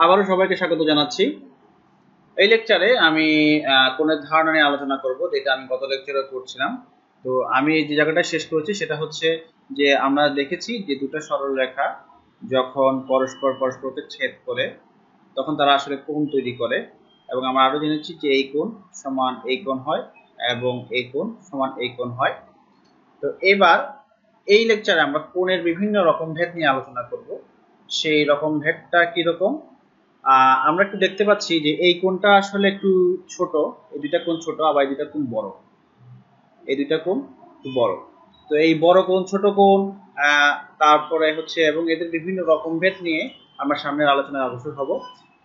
আবারও সবাইকে স্বাগত জানাচ্ছি। এই লেকচারে আমি কোণের ধারণা নিয়ে আলোচনা করব, যেটা আমি গত লেকচারে করছিলাম। তো আমি যে জায়গাটা শেষ করেছি সেটা হচ্ছে যে আমরা দেখেছি যে দুটো সরল রেখা যখন পরস্পরকে ছেদ করে তখন তারা আসলে কোণ তৈরি করে, এবং আমরা আরো জেনেছি যে এই কোণ সমান এই কোণ হয় এবং এই কোণ সমান এই কোণ হয়। তো এবার এই লেকচারে আমরা কোণের বিভিন্ন রকম ভেদ নিয়ে আলোচনা করব। সেই রকম ভেদটা কিরকম আমরা একটু দেখতে পাচ্ছি যে এই কোণটা আসলে একটু ছোট, এই দুইটা কোণ ছোট, আবার এই দুইটা কোণ বড়, এই দুইটা কোণ বড়। তো এই বড় কোণ ছোট কোণ তারপরে হচ্ছে এবং এদের বিভিন্ন রকম ভেদ নিয়ে আমরা সামনের আলোচনায় অগ্রসর হব।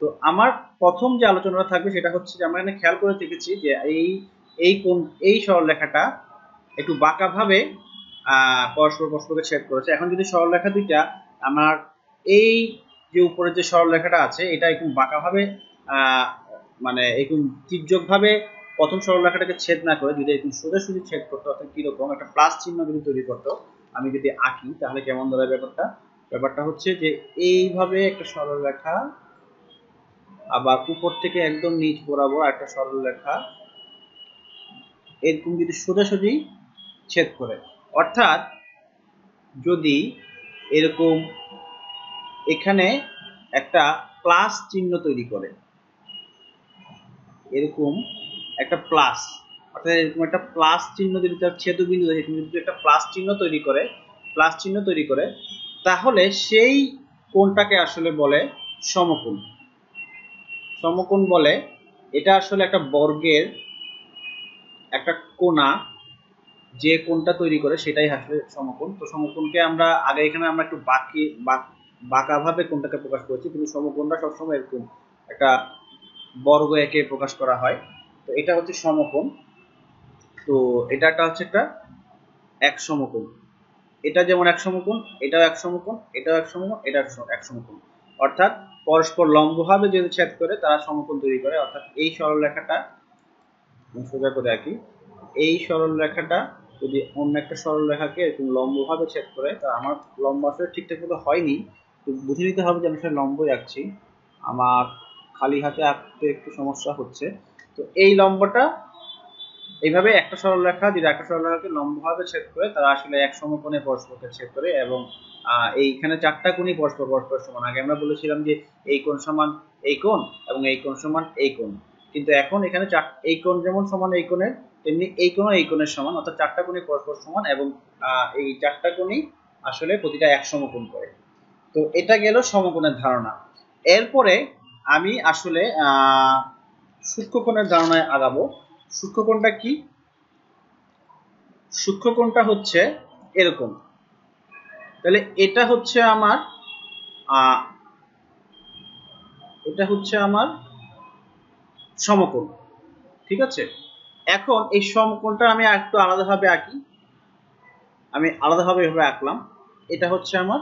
তো আমার প্রথম যে আলোচনাটা থাকবে সেটা হচ্ছে যে আমরা এখানে খেয়াল করে দেখেছি যে এই কোণ এই সরলরেখাটা একটু বাঁকাভাবে পরস্পরকে ছেদ করেছে। এখন যদি সরলরেখা দুইটা আমার এই যে উপরের যে সরলরেখাটা আছে এটা একটু বাঁকাভাবে মানে একটু তির্যকভাবে প্রথম সরলরেখাটাকে ছেদ না করে যদি একটু সোজাসুজি ছেদ করতো, অর্থাৎ কিরকম একটা প্লাস চিহ্ন যদি তৈরি করতো, আমি যদি আঁকি তাহলে কেমন দাঁড়ায় ব্যাপারটা হচ্ছে যে এইভাবে একটা সরলরেখা, আবার উপর থেকে একদম নিচ বরাবর একটা সরলরেখা এরকম যদি সোজাসুজি ছেদ করে, অর্থাৎ যদি এরকম এখানে একটা প্লাস চিহ্ন তৈরি করে, এরকম একটা প্লাস, অর্থাৎ এরকম একটা প্লাস চিহ্ন যদি তার ছেদবিন্দু যদি একটা প্লাস চিহ্ন তৈরি করে তাহলে সেই কোণটাকে আসলে বলে সমকোণ। সমকোণ বলে এটা আসলে একটা বর্গের একটা কোণা যে কোণটা তৈরি করে সেটাই আসলে সমকোণ। তো সমকোণকে আমরা আগে এখানে আমরা একটু বাঁকাভাবে কোণটাকে প্রকাশ করেছি, কিন্তু সমকোণটা সবসময় এরকম একটা বর্গ একে প্রকাশ করা হয়। তো এটা হচ্ছে সমকোণ। তো এটা হচ্ছে একটা এক সমকোণ, এটা যেমন এক সমকোণ, এটাও এক সমকোণ, এটাও এক সমকোণ, এটা এক সমকোণ, অর্থাৎ পরস্পর লম্বভাবে যদি ছেদ করে তারা সমকোণ তৈরি করে। অর্থাৎ এই সরলরেখাটা সোজা করে আঁকি, এই সরলরেখাটা যদি অন্য একটা সরলরেখাকে এরকম লম্বভাবে ছেদ করে, তা আমার লম্ব আসলে ঠিকঠাক মতো হয়নি, তো বুঝে নিতে হবে যে আমি আসলে লম্বই আঁকছি, আমার খালি হাতে আঁকতে একটু সমস্যা হচ্ছে। তো এই লম্বটা এইভাবে একটা সরলরেখা যদি একটা সরলরেখাকে লম্বভাবে ছেদ করে তারা আসলে এক সমকোণে পরস্পরকে ছেদ করে, এবং এইখানে চারটা কোণই পরস্পর সমান। আগে আমরা বলেছিলাম যে এই কোণ সমান এই কোণ এবং এই কোণ সমান এই কোণ, কিন্তু এখন এখানে এই কোণ যেমন সমান এই কোণের, তেমনি এই কোণও এই কোণের সমান, অর্থাৎ চারটা কোণই পরস্পর সমান, এবং এই চারটা কোণই আসলে প্রতিটা এক সমকোণ করে। তো এটা গেল সমকোণের ধারণা। এরপরে আমি আসলে সূক্ষ্মকোণের ধারণায় আগাবো। সূক্ষ্মকোণটা কি? সূক্ষ্মকোণটা হচ্ছে এরকম। তাহলে এটা হচ্ছে আমার সমকোণ, ঠিক আছে। এখন এই সমকোণটা আমি একটু আলাদাভাবে আঁকি, আমি আলাদাভাবে এভাবে আঁকলাম, এটা হচ্ছে আমার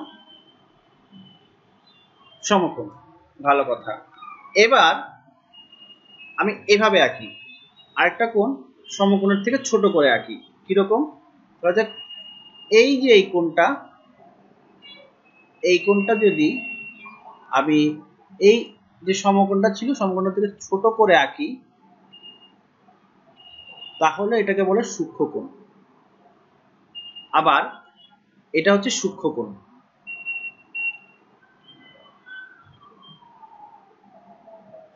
সমকোণ, ভালো কথা। এবার আমি এভাবে আঁকি, আরেকটা কোণ সমকোণের থেকে ছোট করে আঁকি, কিরকম? এই যে এই কোণটা যদি আমি এই যে সমকোণটা ছিল সমকোণটা থেকে ছোট করে আঁকি তাহলে এটাকে বলে সূক্ষ্মকোণ। আবার এটা হচ্ছে সূক্ষ্মকোণ।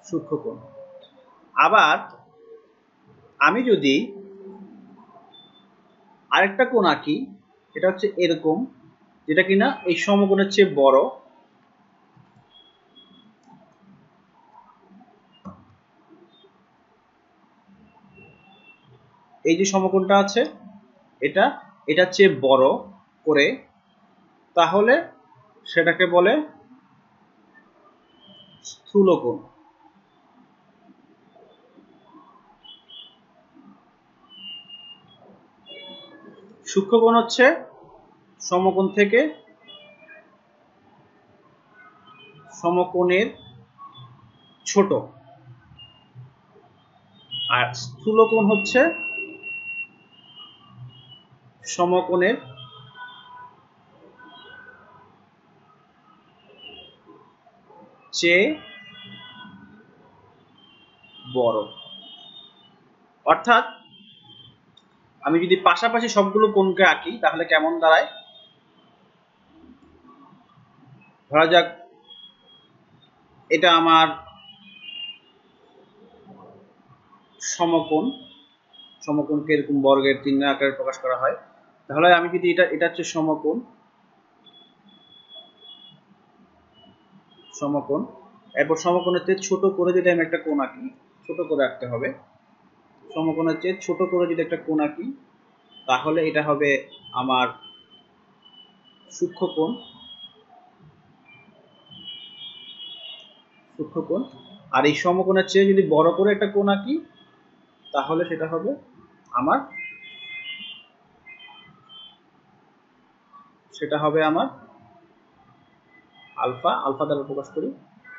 সূক্ষ্মকোণ। আবার আমি যদি আরেকটা কোণ আঁকি, এটা হচ্ছে এরকম, যেটা কিনা এই সমকোণের চেয়ে বড়, এই যে সমকোণটা আছে এটা চেয়ে বড় করে, তাহলে সেটাকে বলে স্থূলকোণ। সূক্ষ্মকোণ হচ্ছে সমকোণ থেকে সমকোণের ছোট, আর স্থূলকোণ হচ্ছে সমকোণের চেয়ে বড়। অর্থাৎ আমি যদি পাশাপাশি সবগুলো কোণকে আঁকি তাহলে কেমন দাঁড়ায়, ধরা যাক এটা আমার সমকোণ, সমকোণকে এরকম বর্গের চিহ্ন আকারে প্রকাশ করা হয়। তাহলে আমি যদি এটা হচ্ছে সমকোণ, সমকোণ, এরপর সমকোণের চেয়ে ছোট করে যদি আমি একটা কোণ আঁকি, ছোট করে আঁকতে হবে, সমকোণের চেয়ে ছোট করে যদি একটা কোণ আঁকি তাহলে এটা হবে আমার সূক্ষ্মকোণ, সূক্ষ্মকোণ। আর এই সমকোণের চেয়ে যদি বড় করে একটা কোণ আঁকি তাহলে সেটা হবে আমার আলফা, আলফা দ্বারা প্রকাশ করি।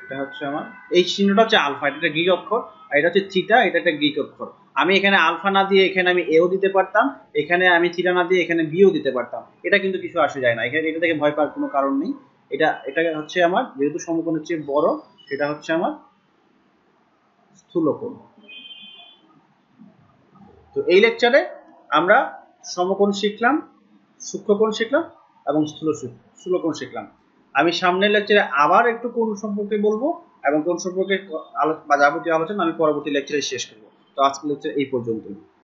এটা হচ্ছে আমার এই চিহ্নটা হচ্ছে আলফা, এটা গ্রিক অক্ষর, আর এটা হচ্ছে থিটা, এটা একটা গ্রিক অক্ষর। আমি এখানে আলফা না দিয়ে এখানে আমি এও দিতে পারতাম, এখানে আমি থিটা না দিয়ে এখানে বিও দিতে পারতাম, এটা কিন্তু কিছু আসে যায় না, এখানে এটা থেকে ভয় পাওয়ার কোনো কারণ নেই। এটা হচ্ছে আমার যেহেতু সমকোণের চেয়ে বড়, সেটা হচ্ছে আমার স্থূলকোণ। তো এই লেকচারে আমরা সমকোণ শিখলাম, সূক্ষ্মকোণ শিখলাম এবং স্থূলকোণ শিখলাম। আমি সামনের লেকচারে আবার একটু কোণ সম্পর্কে বলবো এবং কোণ সম্পর্কে যাবতীয় আলোচনা আমি পরবর্তী লেকচারে শেষ করব। তো আজকের লেকচার এই পর্যন্তই।